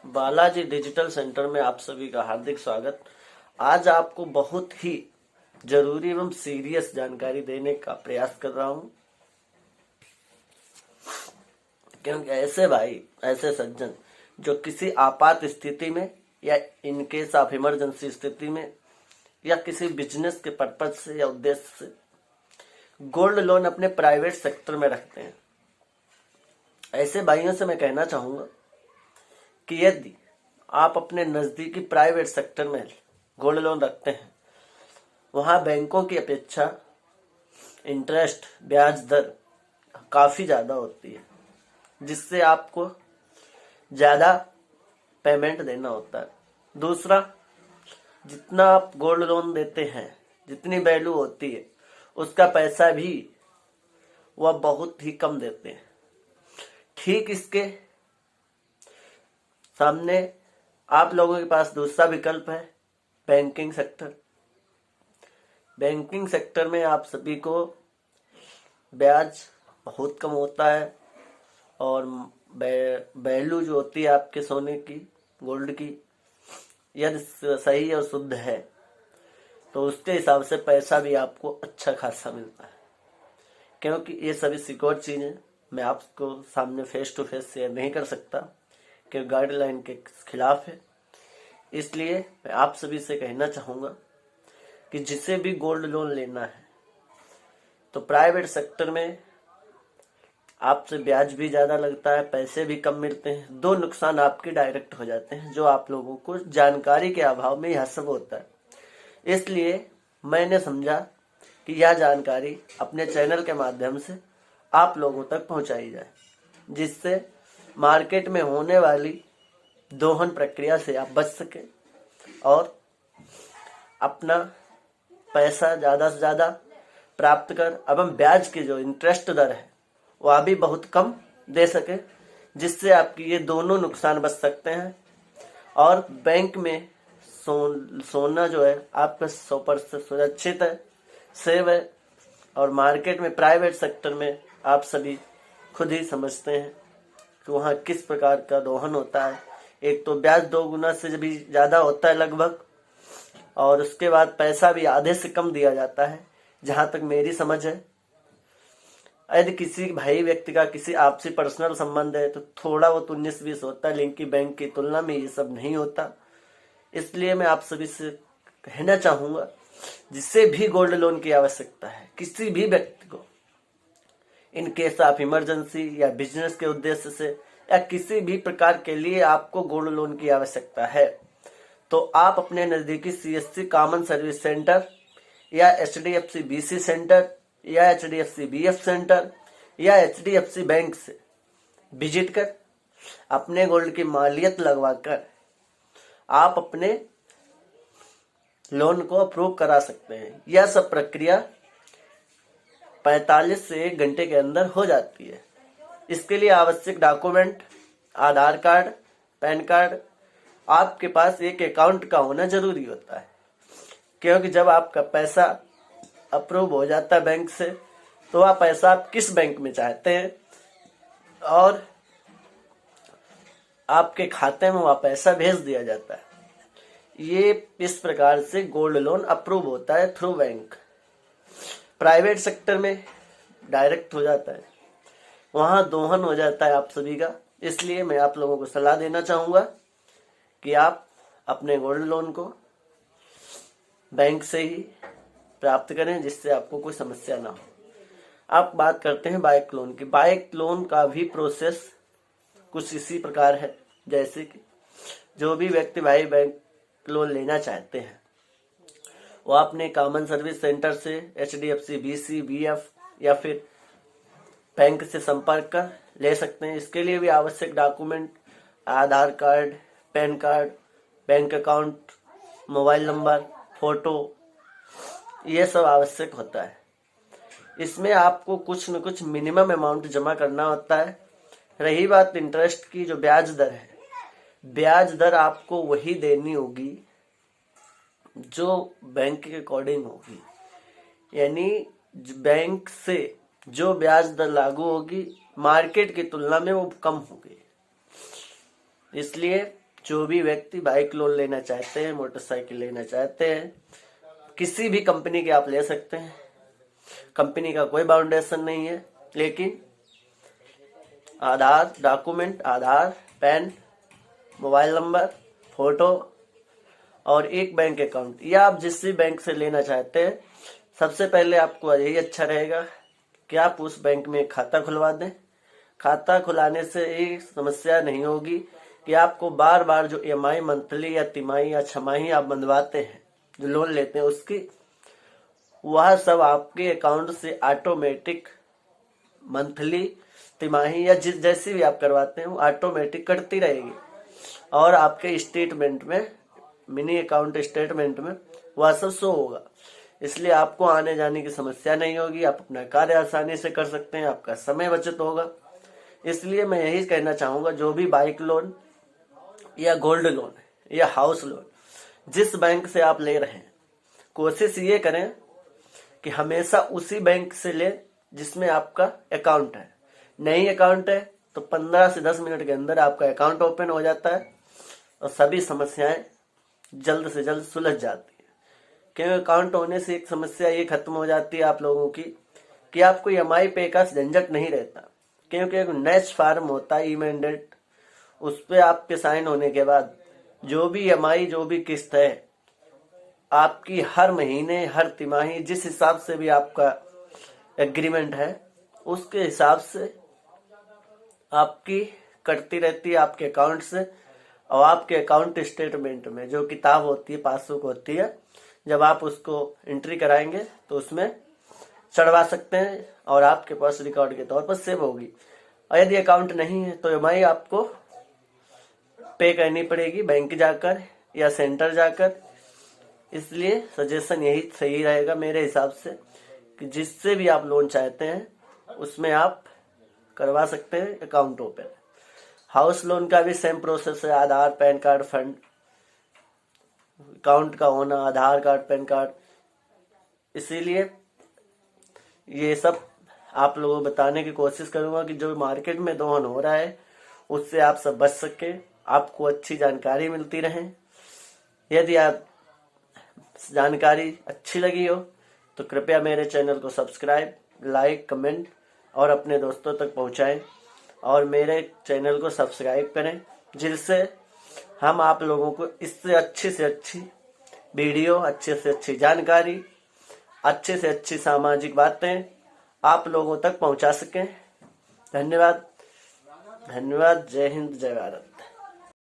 Balaji digital centre में आप सभी का हार्दिक स्वागत। आज आपको बहुत ही जरूरी एवं सीरियस जानकारी देने का प्रयास कर रहा हूं, क्योंकि ऐसे भाई, ऐसे सज्जन जो किसी आपात स्थिति में या इन केस ऑफ इमरजेंसी स्थिति में या किसी बिजनेस के पर्पज से या उद्देश्य से गोल्ड लोन अपने प्राइवेट सेक्टर में रखते हैं, ऐसे भाइयों से मैं कहना चाहूंगा कि यदि आप अपने नजदीकी प्राइवेट सेक्टर में गोल्ड लोन रखते हैं, वहां बैंकों की अपेक्षा इंटरेस्ट ब्याज दर काफी ज्यादा होती है, जिससे आपको ज्यादा पेमेंट देना होता है। दूसरा, जितना आप गोल्ड लोन देते हैं, जितनी वैल्यू होती है, उसका पैसा भी वह बहुत ही कम देते हैं। ठीक इसके सामने आप लोगों के पास दूसरा विकल्प है बैंकिंग सेक्टर। बैंकिंग सेक्टर में आप सभी को ब्याज बहुत कम होता है और वैल्यू जो होती है आपके सोने की, गोल्ड की, यदि सही और शुद्ध है तो उसके हिसाब से पैसा भी आपको अच्छा खासा मिलता है। क्योंकि ये सभी सिक्योर चीजें मैं आपको सामने फेस टू फेस शेयर नहीं कर सकता, कि गाइडलाइन के खिलाफ है। इसलिए मैं आप सभी से कहना चाहूंगा कि जिसे भी गोल्ड लोन लेना है तो प्राइवेट सेक्टर में आपसे ब्याज भी ज्यादा लगता है, पैसे भी कम मिलते हैं। दो नुकसान आपके डायरेक्ट हो जाते हैं, जो आप लोगों को जानकारी के अभाव में यह सब होता है। इसलिए मैंने समझा कि यह जानकारी अपने चैनल के माध्यम से आप लोगों तक पहुंचाई जाए, जिससे मार्केट में होने वाली दोहन प्रक्रिया से आप बच सके और अपना पैसा ज्यादा से ज्यादा प्राप्त कर एवं ब्याज की जो इंटरेस्ट दर है वह भी बहुत कम दे सके, जिससे आपकी ये दोनों नुकसान बच सकते हैं। और बैंक में सोना जो है आपका 100% सुरक्षित है, सेव है। और मार्केट में प्राइवेट सेक्टर में आप सभी खुद ही समझते हैं कि वहाँ किस प्रकार का दोहन होता है। एक तो ब्याज 2 गुना से भी ज्यादा होता है लगभग, और उसके बाद पैसा भी आधे से कम दिया जाता है, जहां तक मेरी समझ है। यदि किसी भाई व्यक्ति का किसी आपसी पर्सनल संबंध है तो थोड़ा वो 19-20 होता है, लेकिन बैंक की तुलना में ये सब नहीं होता। इसलिए मैं आप सभी से कहना चाहूंगा, जिससे भी गोल्ड लोन की आवश्यकता है, किसी भी व्यक्ति को, इन केस ऑफ इमरजेंसी या बिजनेस के उद्देश्य से या किसी भी प्रकार के लिए आपको गोल्ड लोन की आवश्यकता है, तो आप अपने नजदीकी CSC कॉमन सर्विस सेंटर या HDFC BC सेंटर या HDFC BF सेंटर या HDFC बैंक से विजिट कर अपने गोल्ड की मालियत लगवाकर आप अपने लोन को अप्रूव करा सकते हैं। यह सब प्रक्रिया 45 से 1 घंटे के अंदर हो जाती है। इसके लिए आवश्यक document Aadhaar card, PAN card, आपके पास एक अकाउंट का होना जरूरी होता है। क्योंकि जब आपका पैसा अप्रूव हो जाता है बैंक से, तो वह पैसा आप किस बैंक में चाहते हैं और आपके खाते में वह पैसा भेज दिया जाता है। ये इस प्रकार से गोल्ड लोन अप्रूव होता है थ्रू बैंक। प्राइवेट सेक्टर में डायरेक्ट हो जाता है, वहां दोहन हो जाता है आप सभी का। इसलिए मैं आप लोगों को सलाह देना चाहूंगा कि आप अपने गोल्ड लोन को बैंक से ही प्राप्त करें, जिससे आपको कोई समस्या ना हो। आप बात करते हैं बाइक लोन की। बाइक लोन का भी प्रोसेस कुछ इसी प्रकार है, जैसे कि जो भी व्यक्ति भाई बैंक लोन लेना चाहते हैं वो अपने कॉमन सर्विस सेंटर से HDFC BC BF या फिर बैंक से संपर्क कर ले सकते हैं। इसके लिए भी आवश्यक document Aadhaar card, PAN card, bank account, mobile number, photo, ये सब आवश्यक होता है। इसमें आपको कुछ न कुछ मिनिमम अमाउंट जमा करना होता है। रही बात इंटरेस्ट की, जो ब्याज दर है, ब्याज दर आपको वही देनी होगी जो बैंक के अकॉर्डिंग होगी। यानी बैंक से जो ब्याज दर लागू होगी मार्केट की तुलना में वो कम होगी। इसलिए जो भी व्यक्ति बाइक लोन लेना चाहते हैं, मोटरसाइकिल लेना चाहते हैं, किसी भी कंपनी के आप ले सकते हैं। कंपनी का कोई बाउंडेशन नहीं है, लेकिन आधार डॉक्यूमेंट, आधार, पैन, मोबाइल नंबर, फोटो और एक बैंक अकाउंट, या आप जिस भी बैंक से लेना चाहते हैं, सबसे पहले आपको यही अच्छा रहेगा कि आप उस बैंक में खाता खुलवा दें। खाता खुलाने से एक समस्या नहीं होगी कि आपको बार बार जो EMI मंथली या तिमाही या छमाही आप बंधवाते हैं, जो लोन लेते हैं उसकी, वह सब आपके अकाउंट से ऑटोमेटिक मंथली, तिमाही या जैसी भी आप करवाते हैं वो ऑटोमेटिक कटती रहेगी और आपके स्टेटमेंट में, मिनी अकाउंट स्टेटमेंट में वह सब शो होगा। इसलिए आपको आने जाने की समस्या नहीं होगी, आप अपना कार्य आसानी से कर सकते हैं, आपका समय बचत होगा। इसलिए मैं यही कहना चाहूँगा, जो भी बाइक लोन या गोल्ड लोन या हाउस लोन जिस बैंक से आप ले रहे हैं, कोशिश ये करें कि हमेशा उसी बैंक से ले जिसमें आपका अकाउंट है। नहीं अकाउंट है तो 15 से 10 मिनट के अंदर आपका अकाउंट ओपन हो जाता है और सभी समस्याएं जल्द से जल्द सुलझ जाती है। क्योंकि अकाउंट होने से एक समस्या ये खत्म हो जाती है आप लोगों की कि आपको EMI पे का झंझट नहीं रहता, क्योंकि एक नेक्स्ट फार्म होता है ई-मैंडेट, उस पर आपके साइन होने के बाद जो भी EMI, जो भी किस्त है आपकी, हर महीने, हर तिमाही, जिस हिसाब से भी आपका एग्रीमेंट है उसके हिसाब से आपकी कटती रहती है आपके अकाउंट से। और आपके अकाउंट स्टेटमेंट में जो किताब होती है, पासबुक होती है, जब आप उसको एंट्री कराएंगे तो उसमें चढ़वा सकते हैं और आपके पास रिकॉर्ड के तौर पर सेव होगी। और यदि अकाउंट नहीं है तो EMI आपको पे करनी पड़ेगी बैंक जाकर या सेंटर जाकर। इसलिए सजेशन यही सही रहेगा मेरे हिसाब से कि जिससे भी आप लोन चाहते हैं उसमें आप करवा सकते हैं अकाउंट ओपन। हाउस लोन का भी सेम प्रोसेस है, आधार, पैन कार्ड, फंड, अकाउंट का होना, आधार कार्ड, पैन कार्ड। इसीलिए ये सब आप लोगों को बताने की कोशिश करूंगा कि जो मार्केट में दोहन हो रहा है उससे आप सब बच सके, आपको अच्छी जानकारी मिलती रहे। यदि आप जानकारी अच्छी लगी हो तो कृपया मेरे चैनल को सब्सक्राइब, लाइक, कमेंट और अपने दोस्तों तक पहुंचाएं और मेरे चैनल को सब्सक्राइब करें, जिससे हम आप लोगों को इससे अच्छी वीडियो, अच्छे से अच्छी जानकारी, अच्छे से अच्छी सामाजिक बातें आप लोगों तक पहुंचा सकें। धन्यवाद। जय हिंद, जय भारत।